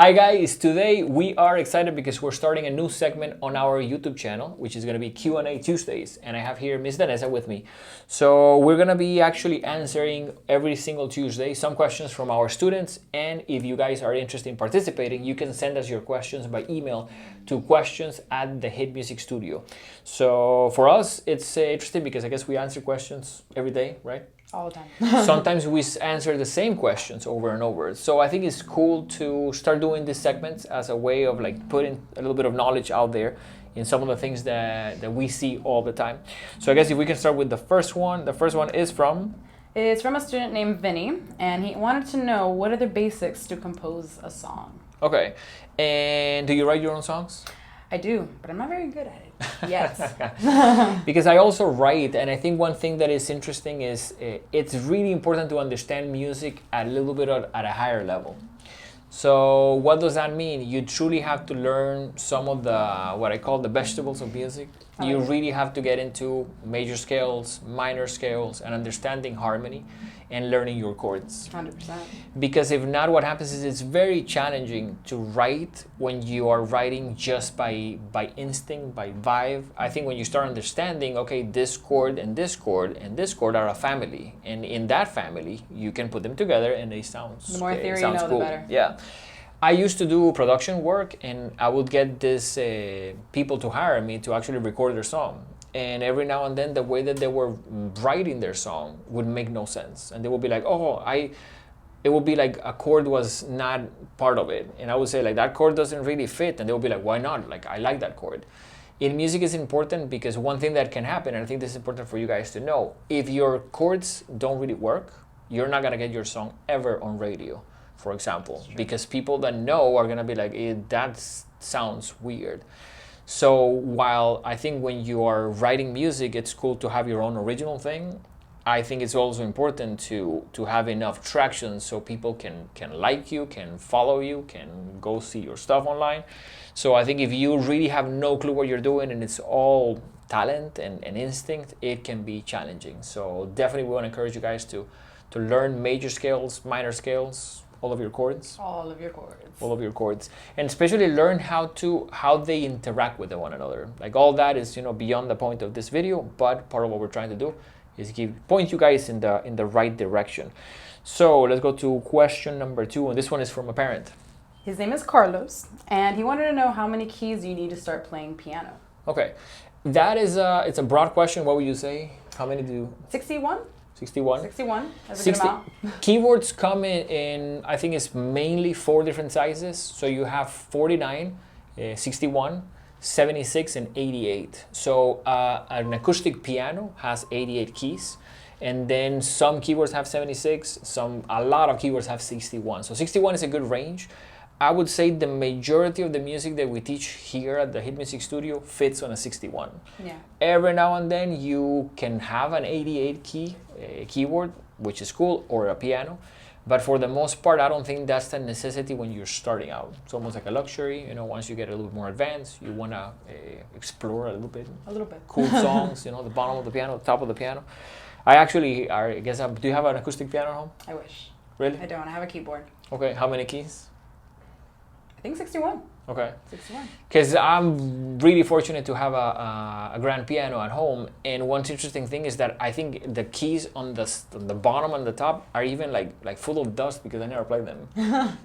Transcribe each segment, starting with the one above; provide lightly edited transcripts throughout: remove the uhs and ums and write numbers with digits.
Hi guys, today we are excited because we're starting a new segment on our YouTube channel, which is going to be Q&A Tuesdays, and I have here Miss Danessa with me. So we're going to be actually answering every single Tuesday some questions from our students, and if you guys are interested in participating, you can send us your questions by email to questions@thehitmusicstudio. So for us, it's interesting because I guess we answer questions every day, right? All the time. Sometimes we answer the same questions over and over. So I think it's cool to start doing these segments as a way of like putting a little bit of knowledge out there in some of the things that we see all the time. So I guess if we can start with the first one. The first one is from? It's from a student named Vinny, and he wanted to know what are the basics to compose a song. Okay. And do you write your own songs? I do, but I'm not very good at it. Yes. Because I also write, and I think one thing that is interesting is it's really important to understand music at a little bit at a higher level. So what does that mean? You truly have to learn some of the, what I call the vegetables of music. You really have to get into major scales, minor scales, and understanding harmony and learning your chords. 100%. Because if not, what happens is it's very challenging to write when you are writing just by instinct, by vibe. I think when you start understanding, okay, this chord and this chord and this chord are a family, and in that family you can put them together and they sound The more theory you know, cool. the better. Yeah. I used to do production work, and I would get this people to hire me to actually record their song. And every now and then, the way that they were writing their song would make no sense. And they would be like, it would be like a chord was not part of it. And I would say like, that chord doesn't really fit. And they would be like, why not? Like, I like that chord. In music, it's important because one thing that can happen, and I think this is important for you guys to know, if your chords don't really work, you're not gonna get your song ever on radio, for example, because people that know are gonna be like, that sounds weird. So while I think when you are writing music, it's cool to have your own original thing, I think it's also important to have enough traction so people can like you, can follow you, can go see your stuff online. So I think if you really have no clue what you're doing and it's all talent and instinct, it can be challenging. So definitely we want to encourage you guys to learn major scales, minor scales, all of your chords. All of your chords. All of your chords. And especially learn how they interact with one another. Like all that is, beyond the point of this video, but part of what we're trying to do is point you guys in the right direction. So let's go to question number 2, and this one is from a parent. His name is Carlos, and he wanted to know how many keys you need to start playing piano. Okay. That is it's a broad question. What would you say? How many do? 61? 61? 61, that's a good amount. Keyboards come in, I think it's mainly 4 different sizes. So you have 49, 61, 76, and 88. So an acoustic piano has 88 keys. And then some keyboards have 76, a lot of keyboards have 61. So 61 is a good range. I would say the majority of the music that we teach here at the Hit Music Studio fits on a 61. Yeah. Every now and then you can have an 88 key keyboard, which is cool, or a piano. But for the most part, I don't think that's the necessity when you're starting out. It's almost like a luxury. Once you get a little more advanced, you want to explore a little bit. A little bit. Cool songs, the bottom of the piano, the top of the piano. I guess, do you have an acoustic piano at home? I wish. Really? I don't. I have a keyboard. Okay, how many keys? I think 61. Okay. 61. Because I'm really fortunate to have a grand piano at home, and one interesting thing is that I think the keys on the bottom and the top are even like full of dust because I never played them.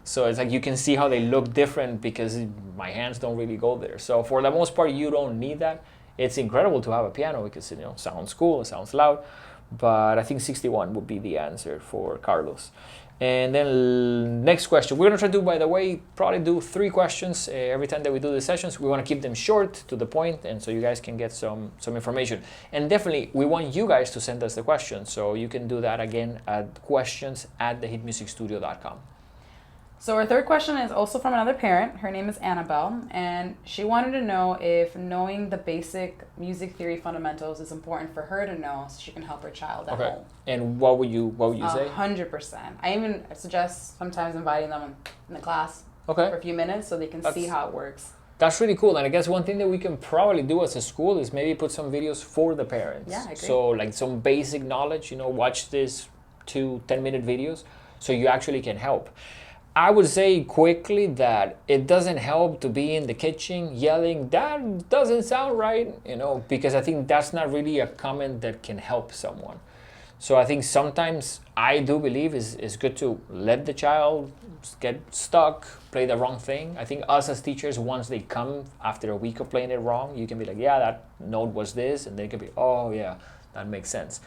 So it's like you can see how they look different because my hands don't really go there. So for the most part, you don't need that. It's incredible to have a piano because it sounds cool, it sounds loud, but I think 61 would be the answer for Carlos. And then next question. We're going to try to, by the way, probably do 3 questions every time that we do the sessions. We want to keep them short, to the point, and so you guys can get some information. And definitely, we want you guys to send us the questions. So you can do that again at questions@thehitmusicstudio.com. So our third question is also from another parent. Her name is Annabelle, and she wanted to know if knowing the basic music theory fundamentals is important for her to know so she can help her child at home. And what would you say? 100%. I even suggest sometimes inviting them in the class for a few minutes so they can see how it works. That's really cool. And I guess one thing that we can probably do as a school is maybe put some videos for the parents. Yeah, I agree. So like some basic knowledge, watch this 2 10-minute videos so you actually can help. I would say quickly that it doesn't help to be in the kitchen yelling, that doesn't sound right, because I think that's not really a comment that can help someone. So I think sometimes I do believe it's good to let the child get stuck, play the wrong thing. I think us as teachers, once they come after a week of playing it wrong, you can be like, yeah, that note was this, and they can be, oh yeah, that makes sense.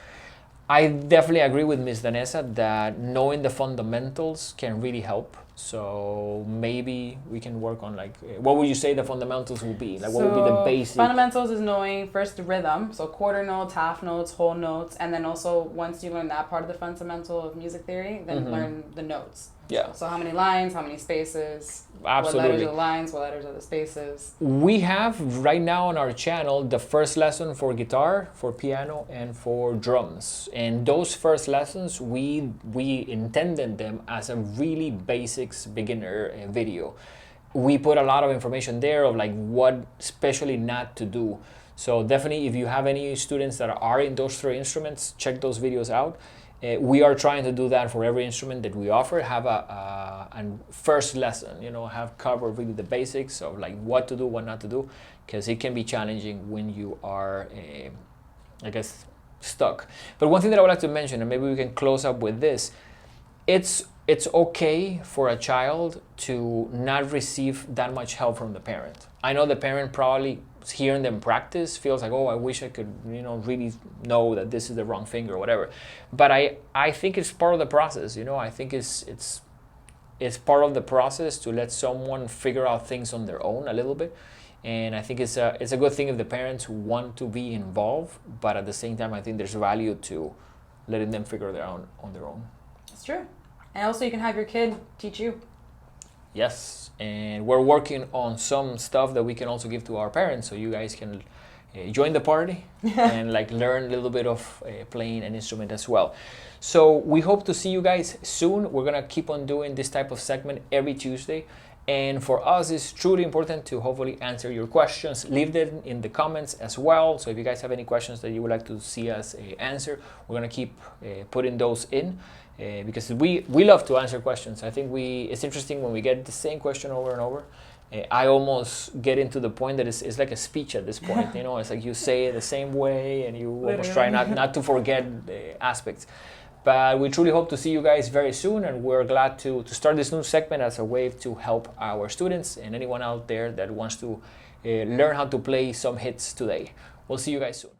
I definitely agree with Ms. Danessa that knowing the fundamentals can really help. So maybe we can work on what would you say the fundamentals will be? Like, what would be the basic? Fundamentals is knowing first the rhythm, so quarter notes, half notes, whole notes, and then also once you learn that part of the fundamental of music theory, then learn the notes. Yeah. So how many lines, how many spaces, Absolutely. what letters are the lines, what letters are the spaces. We have right now on our channel the first lesson for guitar, for piano, and for drums. And those first lessons, we intended them as a really basics beginner video. We put a lot of information there of what especially not to do. So definitely if you have any students that are in those three instruments, check those videos out. We are trying to do that for every instrument that we offer. Have a first lesson, have covered really the basics of what to do, what not to do, because it can be challenging when you are, I guess, stuck. But one thing that I would like to mention, and maybe we can close up with this, it's okay for a child to not receive that much help from the parent. I know the parent probably hearing them practice feels like, oh, I wish I could, really know that this is the wrong finger or whatever. But I think it's part of the process. I think it's part of the process to let someone figure out things on their own a little bit. And I think it's a good thing if the parents want to be involved, but at the same time, I think there's value to letting them figure it out on their own. That's true. And also you can have your kid teach you. Yes, and we're working on some stuff that we can also give to our parents, so you guys can join the party and learn a little bit of playing an instrument as well. So we hope to see you guys soon. We're gonna keep on doing this type of segment every Tuesday. And for us, it's truly important to hopefully answer your questions. Leave them in the comments as well. So if you guys have any questions that you would like to see us answer, we're gonna keep putting those in. Because we love to answer questions. I think it's interesting when we get the same question over and over. I almost get into the point that it's like a speech at this point. It's like you say it the same way and you almost try not to forget aspects. But we truly hope to see you guys very soon, and we're glad to start this new segment as a way to help our students and anyone out there that wants to learn how to play some hits today. We'll see you guys soon.